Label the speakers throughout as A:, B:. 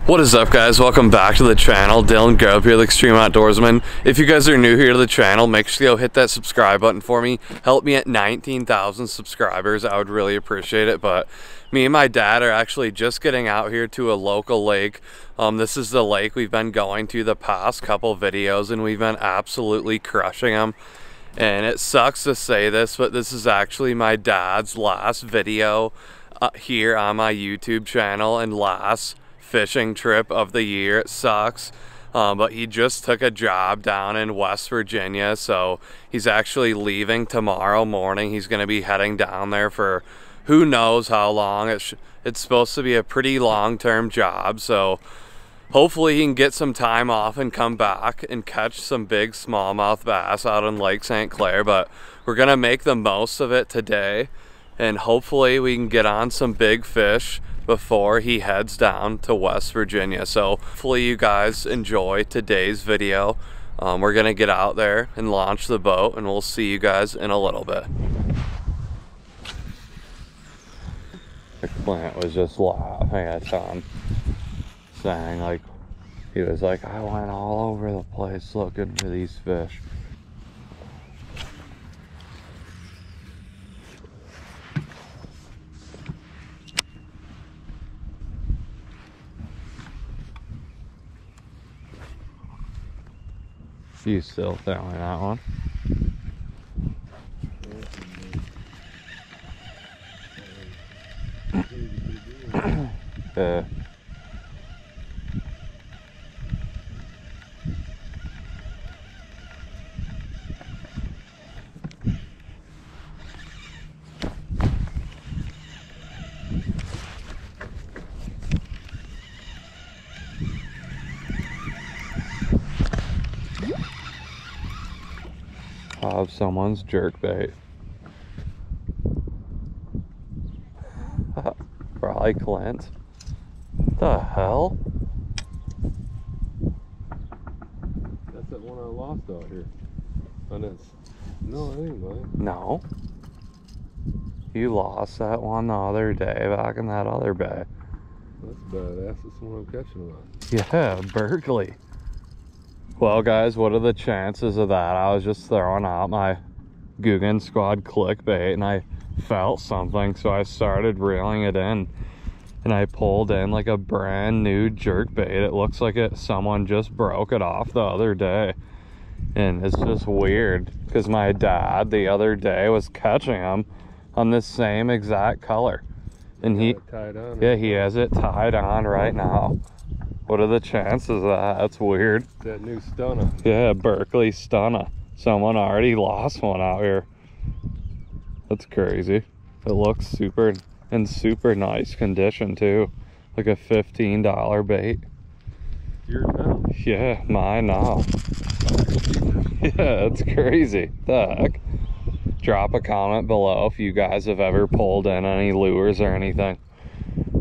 A: What is up, guys? Welcome back to the channel. Dylan Grub here, the Extreme.Outdoorsmen. If you guys are new here to the channel, make sure you go hit that subscribe button for me. Help me at 19,000 subscribers. I would really appreciate it. But me and my dad are actually just getting out here to a local lake. This is the lake we've been going to the past couple videos, and we've been absolutely crushing them. And it sucks to say this, but this is actually my dad's last video here on my YouTube channel and last fishing trip of the year. It sucks, but he just took a job down in West Virginia, so he's actually leaving tomorrow morning. He's going to be heading down there for who knows how long. It's supposed to be a pretty long-term job, so hopefully he can get some time off and come back and catch some big smallmouth bass out in Lake St. Clair. But we're going to make the most of it today, and hopefully we can get on some big fish before he heads down to West Virginia. So hopefully you guys enjoy today's video. We're gonna get out there and launch the boat, and we'll see you guys in a little bit. Clint was just laughing at Tom, saying like, he was like, I went all over the place looking for these fish. You still throwing that one? Yeah. Of someone's jerkbait. Probably Clint. What the hell?
B: That's that one I lost out here. And it's no, it ain't mine.
A: No. You lost that one the other day back in that other bay.
B: That's badass. That's the one I'm catching on.
A: Yeah, Berkeley. Well, guys, what are the chances of that? I was just throwing out my Guggen Squad clickbait, and I felt something, so I started reeling it in, and I pulled in like a brand new jerkbait. It looks like someone just broke it off the other day, and it's just weird because my dad the other day was catching them on this same exact color, and he has it tied on right now. What are the chances of that? That's weird.
B: That new stunner.
A: Yeah, Berkeley stunner. Someone already lost one out here. That's crazy. It looks super nice condition too. Like a $15 bait.
B: Yours now?
A: Yeah, mine now. Yeah, it's crazy. The heck? Drop a comment below if you guys have ever pulled in any lures or anything.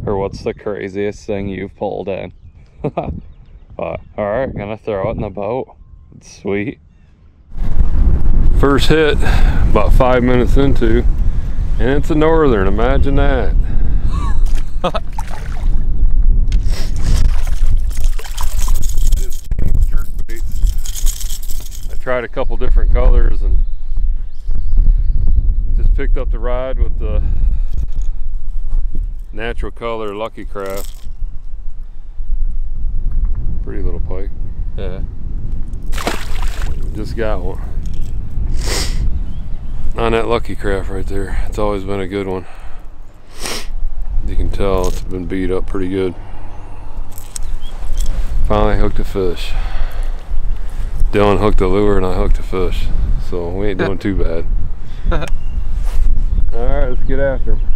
A: Or what's the craziest thing you've pulled in? But alright, gonna throw it in the boat. It's sweet.
B: First hit, about 5 minutes into, and it's a northern. Imagine that. I tried a couple different colors and just picked up the ride with the natural color Lucky Craft. Pretty little pike.
A: Yeah.
B: Just got one. On that Lucky Craft right there. It's always been a good one. You can tell it's been beat up pretty good. Finally hooked a fish. Dylan hooked the lure and I hooked a fish. So we ain't doing too bad. Alright, let's get after him.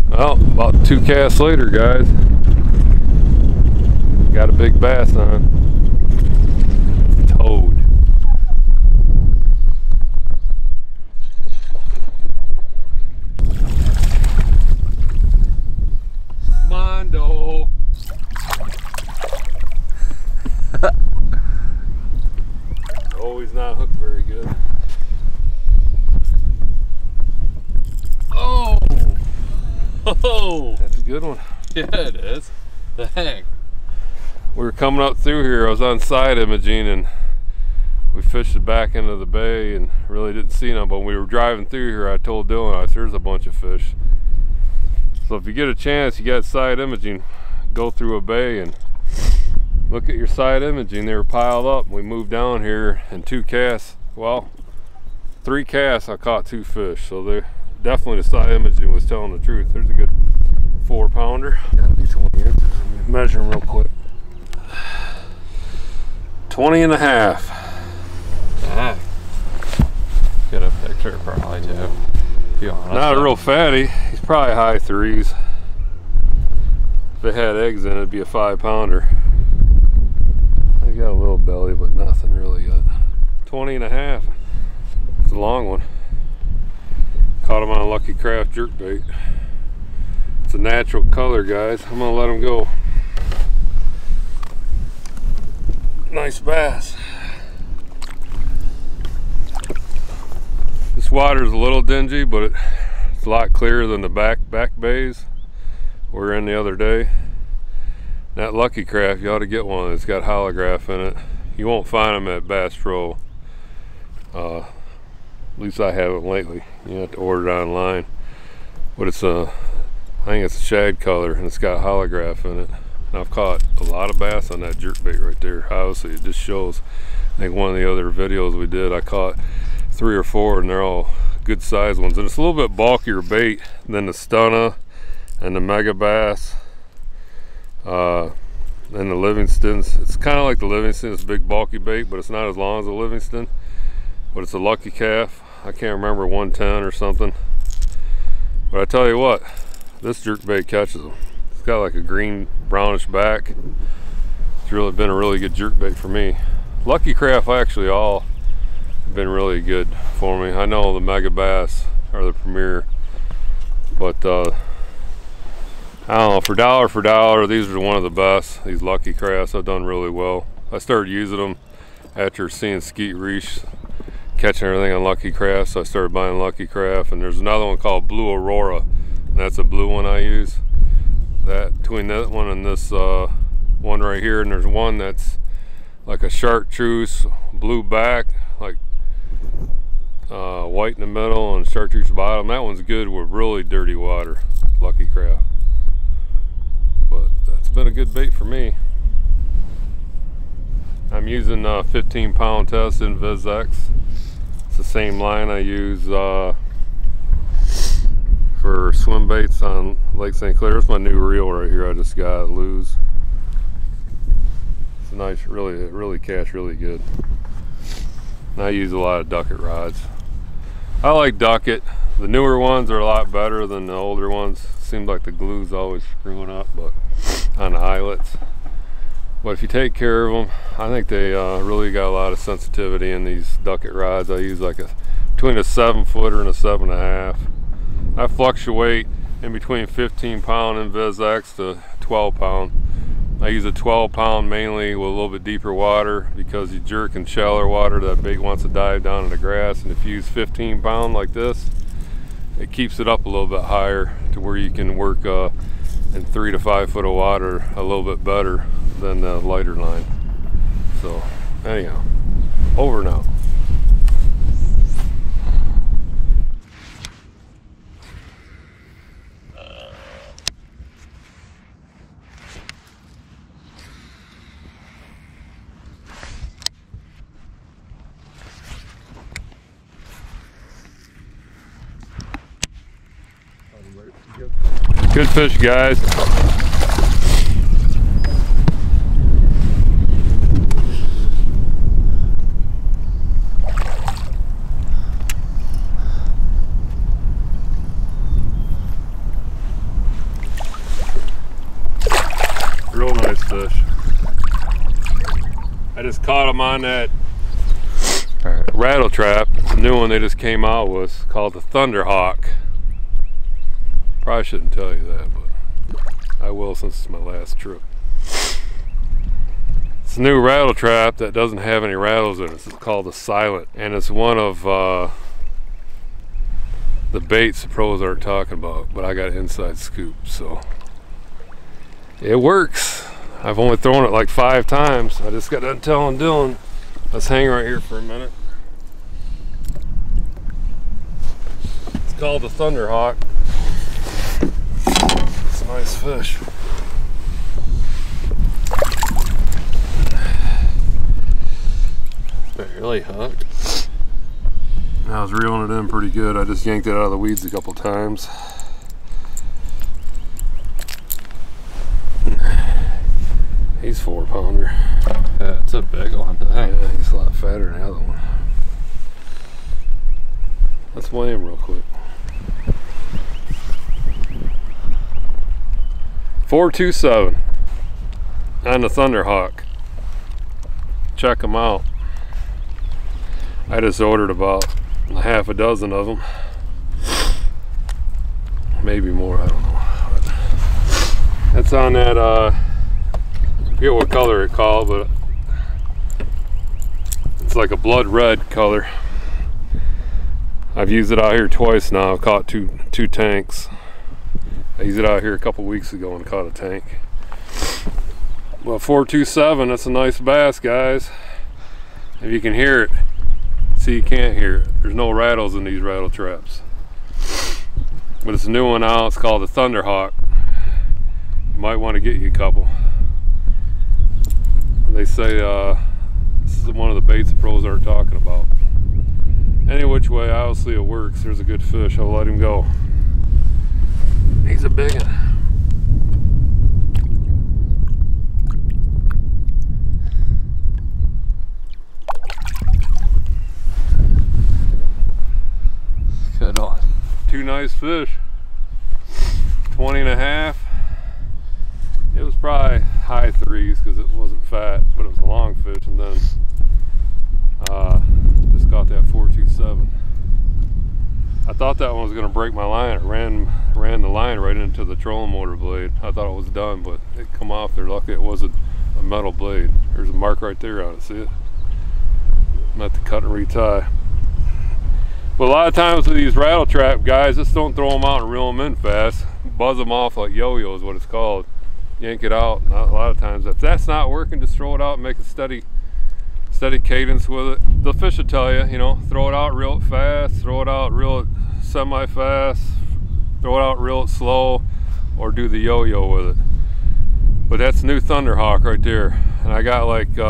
B: Well, about 2 casts later, guys. Got a big bass on. Toad. Mondo. Oh, he's not hooked very good. Oh!
A: Oh,
B: That's a good one.
A: yeah, it is. The heck?
B: we were coming up through here. I was on side imaging and we fished the back end of the bay and really didn't see them. But when we were driving through here, I told Dylan, I said, there's a bunch of fish. So if you get a chance, you got side imaging, go through a bay and look at your side imaging. They were piled up. We moved down here in 2 casts. Well, 3 casts, I caught 2 fish. So they definitely, the side imaging was telling the truth. There's a good 4-pounder. Gotta be 20 inches. Measure them real quick. 20 and a half.
A: Ah. Get a picture probably too.
B: Not a real fatty. He's probably high 3s. If it had eggs in it, it'd be a 5-pounder. I got a little belly, but nothing really yet. 20 and a half. It's a long one. Caught him on a Lucky Craft jerkbait. It's a natural color, guys. I'm gonna let him go. Nice bass. This water's a little dingy, but it's a lot clearer than the back bays we were in the other day. That Lucky Craft, you ought to get one that's got holograph in it. You won't find them at Bass Pro. At least I haven't lately. You have to order it online. But it's I think it's a shad color and it's got holograph in it. And I've caught a lot of bass on that jerkbait right there. Obviously, it just shows. I think one of the other videos we did, I caught 3 or 4 and they're all good sized ones. And it's a little bit bulkier bait than the Stunna and the Mega Bass. And the Livingstons. It's kind of like the Livingston. It's a big bulky bait, but it's not as long as the Livingston. But it's a Lucky Calf. I can't remember, 110 or something. But I tell you what, this jerkbait catches them. It's got like a green brownish back. It's really been a really good jerkbait for me. Lucky Craft actually all have been really good for me. I know the Mega Bass are the premier, but I don't know, for dollar, these are one of the best. These Lucky Crafts have done really well. I started using them after seeing Skeet Reach catching everything on Lucky Craft, so I started buying Lucky Craft. And there's another one called Blue Aurora, and that's a blue one I use. That between that one and this one right here, and there's one that's like a chartreuse blue back, like white in the middle and chartreuse bottom. That one's good with really dirty water, Lucky Craft. But that's been a good bait for me. I'm using 15-pound test in VizX. It's the same line I use for swim baits on Lake St. Clair. It's my new reel right here. I just got loose. It's a nice, really catch really good. And I use a lot of ducket rods. I like ducket. The newer ones are a lot better than the older ones. Seems like the glue's always screwing up, but on the eyelets. But if you take care of them, I think they really got a lot of sensitivity in these ducket rods. I use like between a 7-footer and a 7.5. I fluctuate in between 15-pound in VizX to 12-pound. I use a 12-pound mainly with a little bit deeper water because you jerk in shallower water, that bait wants to dive down in the grass. And if you use 15-pound like this, it keeps it up a little bit higher to where you can work in 3 to 5 foot of water a little bit better than the lighter line. So anyhow, over now. Good fish, guys. Real nice fish. I just caught them on that rattle trap. The new one they just came out with called the Thunderhawk. Probably shouldn't tell you that, but I will since it's my last trip. It's a new rattle trap that doesn't have any rattles in it. It's called the Silent, and it's one of the baits the pros aren't talking about, but I got an inside scoop, so it works. I've only thrown it like 5 times. I just got done telling Dylan, let's hang right here for a minute. It's called the Thunderhawk. It's a nice fish.
A: Barely hooked.
B: I was reeling it in pretty good. I just yanked it out of the weeds a couple times. He's 4-pounder.
A: Yeah, it's a big one, dang.
B: Yeah, he's a lot fatter than the other one. Let's weigh him real quick. 427 on the Thunderhawk. Check them out. I just ordered about half a dozen of them. Maybe more, I don't know. But that's on that, I forget what color it's called, but it's like a blood red color. I've used it out here twice now. I've caught two tanks. I used it out here a couple weeks ago and caught a tank. Well, 427, that's a nice bass, guys. If you can hear it. See, you can't hear it. There's no rattles in these rattle traps. But it's a new one out. It's called the Thunderhawk. You might want to get you a couple. They say this is one of the baits the pros aren't talking about. Any which way, obviously it works. There's a good fish. I'll let him go. He's a big one.
A: Good on.
B: 2 nice fish. 20 and a half. It was probably high 3s because it wasn't fat, but it was a long fish. And then just caught that 427. I thought that one was going to break my line. It ran the line right into the trolling motor blade. I thought it was done, but it come off there. Luckily it wasn't a metal blade. There's a mark right there on it, see it? I'm going to have to cut and retie. But a lot of times with these rattle trap guys, just don't throw them out and reel them in fast. Buzz them off like yo-yo is what it's called. Yank it out. A lot of times, if that's not working, just throw it out and make a steady cadence with it. The fish will tell you, you know, throw it out, reel it fast, throw it out, reel it semi-fast, throw it out, reel it slow, or do the yo-yo with it. But that's new Thunderhawk right there. And I got like 2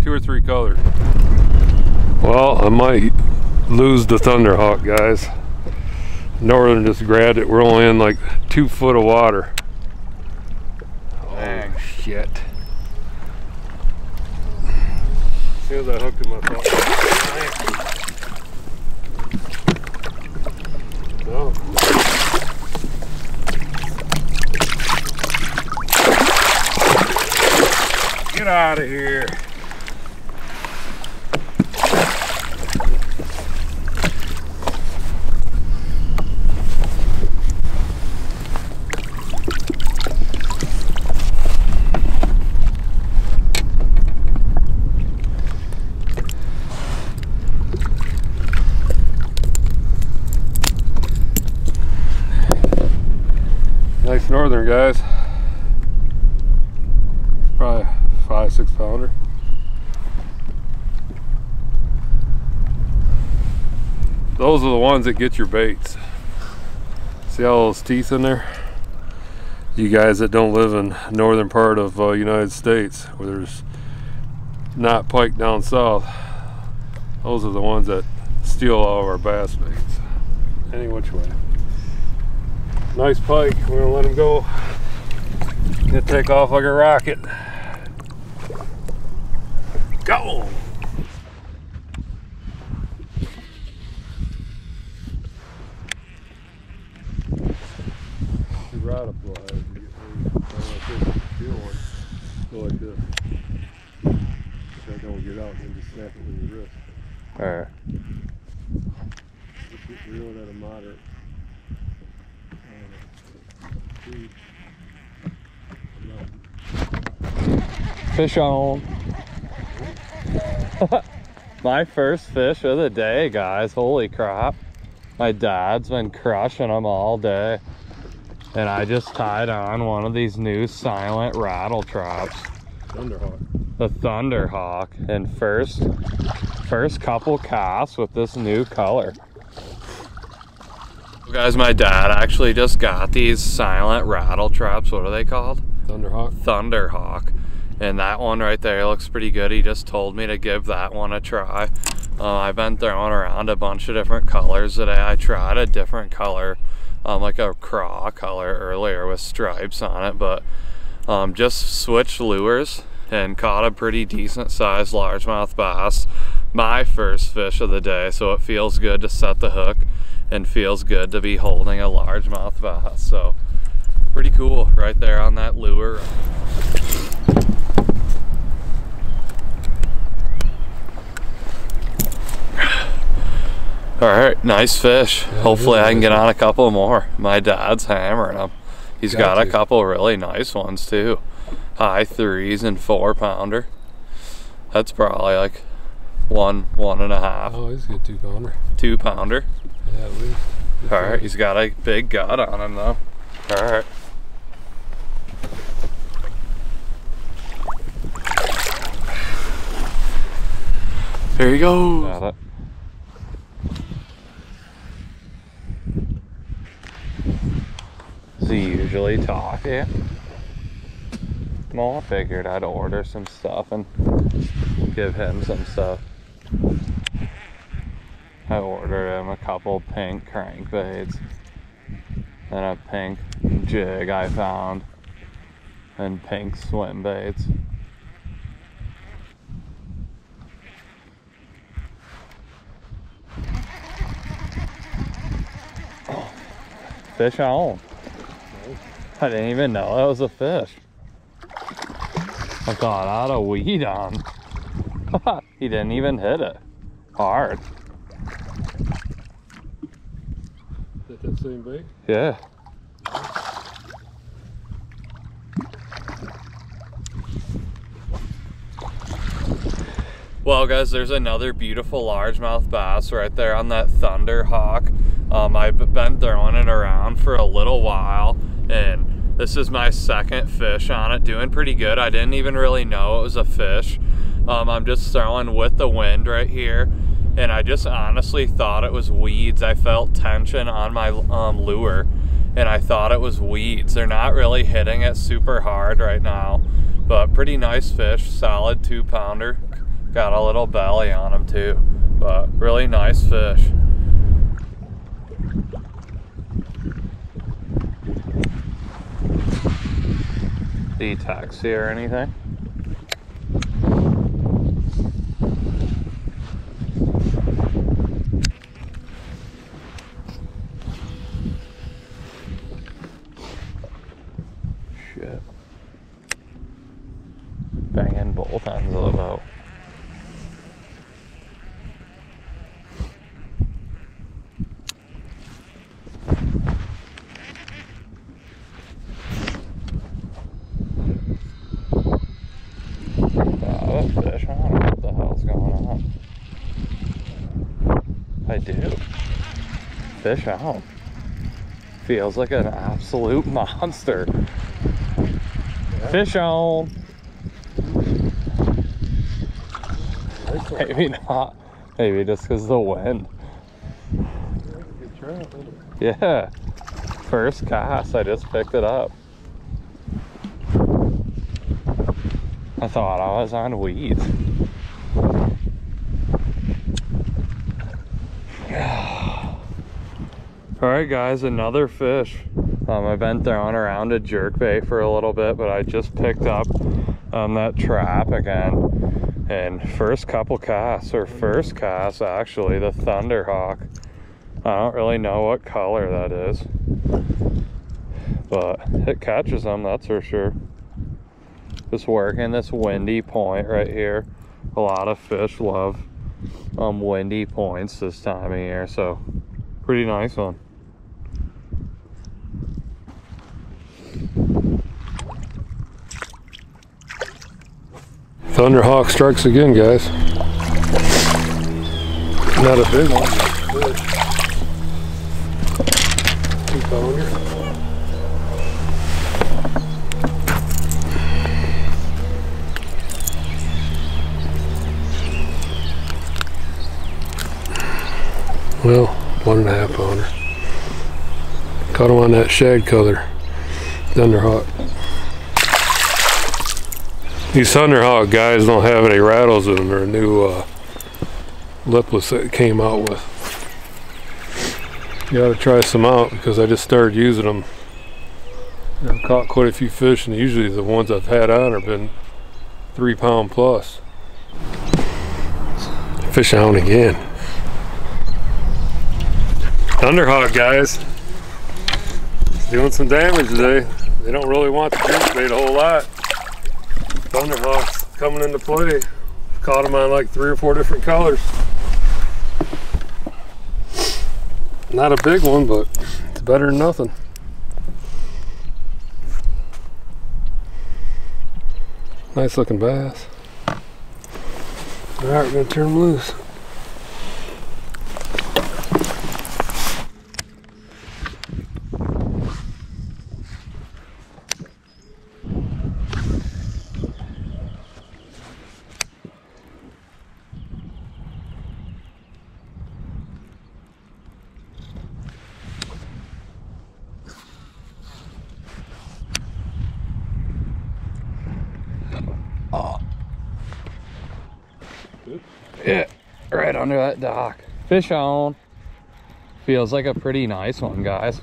B: or 3 colors. Well, I might lose the Thunderhawk, guys. Northern just grabbed it. We're only in like 2 foot of water.
A: Dang.
B: Oh shit. As soon as I hooked him, I thought, no. Get out of here. Nice northern, guys. Probably 5-6 pounder. Those are the ones that get your baits. See all those teeth in there? You guys that don't live in northern part of United States where there's not pike down south, those are the ones that steal all of our bass baits. Any which way. Nice pike. We're gonna let him go. Gonna take off like a rocket. Go! The rod applies. You get ready. Feel one. Go like this. If that don't get out, then just snap it with your wrist.
A: Alright.
B: Just get reeling at a moderate.
A: Fish on. My first fish of the day, guys. Holy crap. My dad's been crushing them all day. And I just tied on one of these new silent rattle traps.
B: Thunderhawk.
A: The Thunderhawk. And first couple casts with this new color. Guys, my dad actually just got these silent rattle traps. What are they called?
B: Thunderhawk.
A: Thunderhawk. And that one right there looks pretty good. He just told me to give that one a try. I've been throwing around a bunch of different colors today. I tried a different color, like a craw color earlier with stripes on it, but just switched lures and caught a pretty decent sized largemouth bass. My first fish of the day, so it feels good to set the hook and feels good to be holding a largemouth bass. So pretty cool right there on that lure. All right, nice fish. Yeah, hopefully I can get on a couple more. My dad's hammering them. He's got a couple really nice ones too. High 3s and 4-pounder. That's probably like 1.5.
B: Oh, he's a good 2-pounder.
A: 2-pounder.
B: Yeah, at least.
A: All right, he's got a big gut on him though. All right. There he goes. Got it. Does he usually talk? Yeah. Well, I figured I'd order some stuff and give him some stuff. I ordered him a couple pink crankbaits and a pink jig I found and pink swim baits. Fish on. I didn't even know that was a fish. I thought I had a weed on. He didn't even hit it hard.
B: Is that same bait?
A: Yeah. Well guys, there's another beautiful largemouth bass right there on that Thunderhawk. I've been throwing it around for a little while and this is my second fish on it, doing pretty good. I didn't even really know it was a fish. I'm just throwing with the wind right here and I just honestly thought it was weeds. I felt tension on my lure and I thought it was weeds. They're not really hitting it super hard right now, but pretty nice fish, solid 2-pounder. Got a little belly on him too, but really nice fish. Did he text you or anything? Shit. Banging both ends of the boat. Fish, I don't know what the hell's going on. I do. Fish out. Feels like an absolute monster. Yeah. Fish on. Maybe not. Maybe just because of the wind. Yeah. First cast, I just picked it up. I thought I was on weeds. Alright guys, another fish. I've been throwing around a jerkbait for a little bit, but I just picked up that trap again. And first couple casts, or first cast actually, the Thunderhawk. I don't really know what color that is, but it catches them, that's for sure. Just working this windy point right here. A lot of fish love windy points this time of year, so pretty nice one.
B: Thunderhawk strikes again, guys. Not a big one, but a fish. 2-pounder. Well, 1.5 pounder. Caught them on that shad color thunderhawk. These thunderhawk guys don't have any rattles in them. They're a new lipless that it came out with. You ought to try some out because I just started using them. I've caught quite a few fish, and usually the ones I've had on have been 3 pound plus. Fish on again. Thunderhawk guys, it's doing some damage today. They don't really want the juice bait a whole lot. Thunderhawks coming into play. Caught them on like 3 or 4 different colors. Not a big one, but it's better than nothing. Nice looking bass. All right, we're gonna turn them loose.
A: Yeah, right under that dock. Fish on. Feels like a pretty nice one, guys.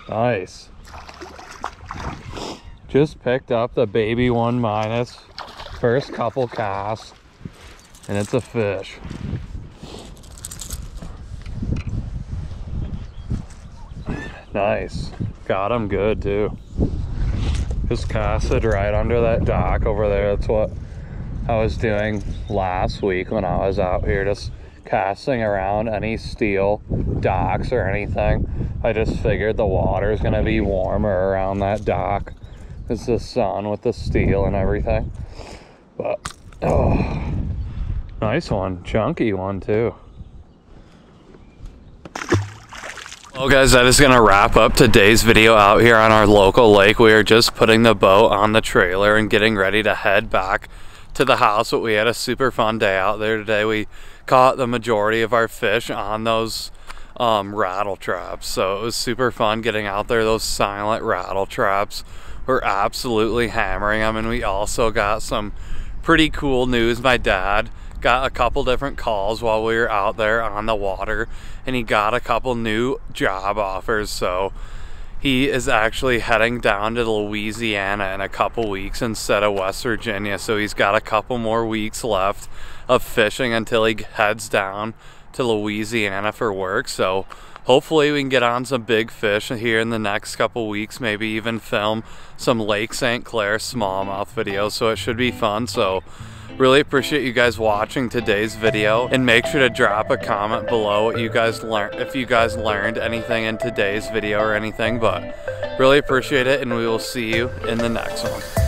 A: Nice. Just picked up the baby 1-. First couple casts, and it's a fish. Nice. Got him good too. Just casted right under that dock over there. That's what I was doing last week when I was out here, just casting around any steel docks or anything. I just figured the water is going to be warmer around that dock. It's the sun with the steel and everything. But, oh, nice one. Chunky one too. Well guys, that is going to wrap up today's video out here on our local lake. We are just putting the boat on the trailer and getting ready to head back to the house. But we had a super fun day out there today. We caught the majority of our fish on those rattle traps, so it was super fun getting out there. Those silent rattle traps were absolutely hammering them. And we also got some pretty cool news. My dad got a couple different calls while we were out there on the water, and he got a couple new job offers. So he is actually heading down to Louisiana in a couple weeks instead of West Virginia. So he's got a couple more weeks left of fishing until he heads down to Louisiana for work. So hopefully we can get on some big fish here in the next couple weeks, maybe even film some Lake St. Clair smallmouth videos. So it should be fun. So really appreciate you guys watching today's video, and make sure to drop a comment below what you guys learned, if you guys learned anything in today's video or anything. But really appreciate it, and we will see you in the next one.